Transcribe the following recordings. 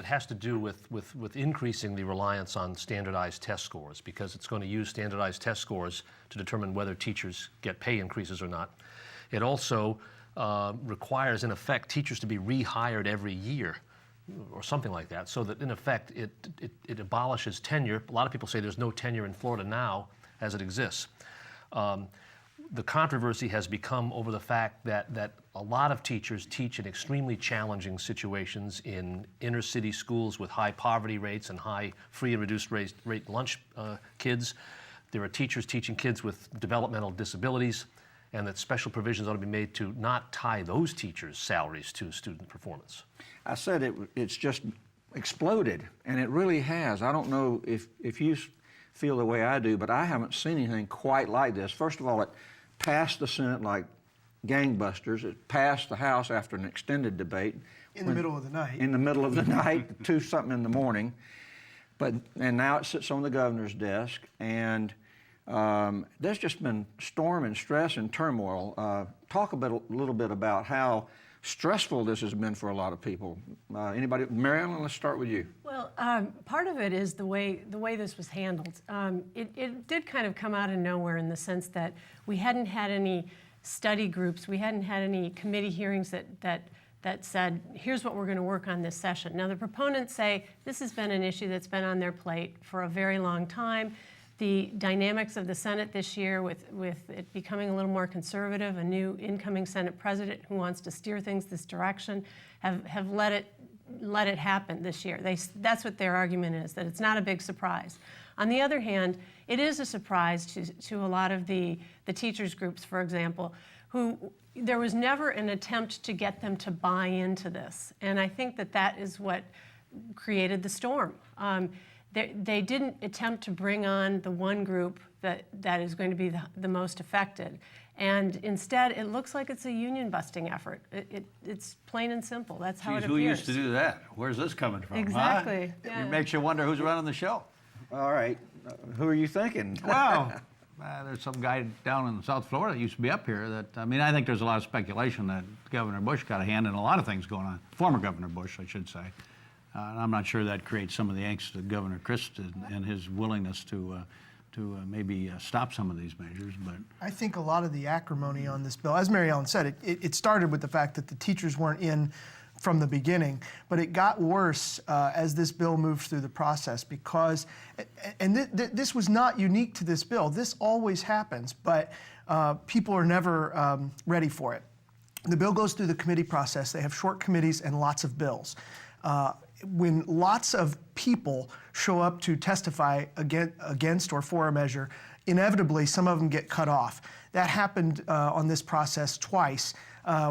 It has to do with increasing the reliance on standardized test scores, because it's going to use standardized test scores to determine whether teachers get pay increases or not. It also requires, in effect, teachers to be rehired every year or something like that, so that in effect it abolishes tenure. A lot of people say there's no tenure in Florida now as it exists. The controversy has become over the fact that a lot of teachers teach in extremely challenging situations in inner city schools with high poverty rates and high free and reduced rate lunch kids. There are teachers teaching kids with developmental disabilities, and that special provisions ought to be made to not tie those teachers' salaries to student performance. I said it's just exploded, and it really has. I don't know if you feel the way I do, but I haven't seen anything quite like this. First of all, it passed the Senate like gangbusters. It passed the House after an extended debate. In the middle of the night. In the middle of the night, 2-something in the morning. And now it sits on the governor's desk, and there's just been storm and stress and turmoil. Talk a little bit about how stressful this has been for a lot of people. Anybody? Mary Ellen, let's start with you. Well, part of it is the way this was handled. It did kind of come out of nowhere in the sense that we hadn't had any study groups, we hadn't had any committee hearings that said, here's what we're going to work on this session. Now, the proponents say this has been an issue that's been on their plate for a very long time. The dynamics of the Senate this year, with it becoming a little more conservative, a new incoming Senate president who wants to steer things this direction, have let it happen this year. That's what their argument is, that it's not a big surprise. On the other hand, it is a surprise to a lot of the teachers groups, for example, who there was never an attempt to get them to buy into this. And I think that is what created the storm. They didn't attempt to bring on the one group that is going to be the most affected. And instead, it looks like it's a union-busting effort. It's plain and simple. That's how it appears. Who used to do that? Where's this coming from? Exactly. Huh? Yeah. It makes you wonder who's running the show. All right. Who are you thinking? Well, there's some guy down in South Florida that used to be up here that, I think there's a lot of speculation that Governor Bush got a hand in a lot of things going on. Former Governor Bush, I should say. And I'm not sure that creates some of the angst that Governor Christ and his willingness to maybe stop some of these measures. But I think a lot of the acrimony on this bill, as Mary Ellen said, it started with the fact that the teachers weren't in from the beginning, but it got worse as this bill moved through the process because, and this was not unique to this bill. This always happens, but people are never ready for it. The bill goes through the committee process. They have short committees and lots of bills. When lots of people show up to testify against or for a measure, inevitably some of them get cut off. That happened on this process twice,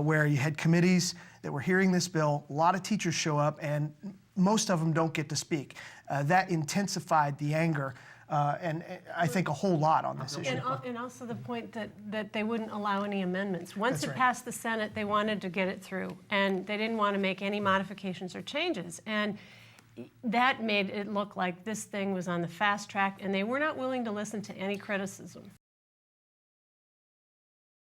where you had committees that were hearing this bill, a lot of teachers show up, and most of them don't get to speak. That intensified the anger, and I think a whole lot on this issue. And also the point that they wouldn't allow any amendments. Once That's it right. passed the Senate, they wanted to get it through, and they didn't want to make any modifications or changes. And that made it look like this thing was on the fast track, and they were not willing to listen to any criticism.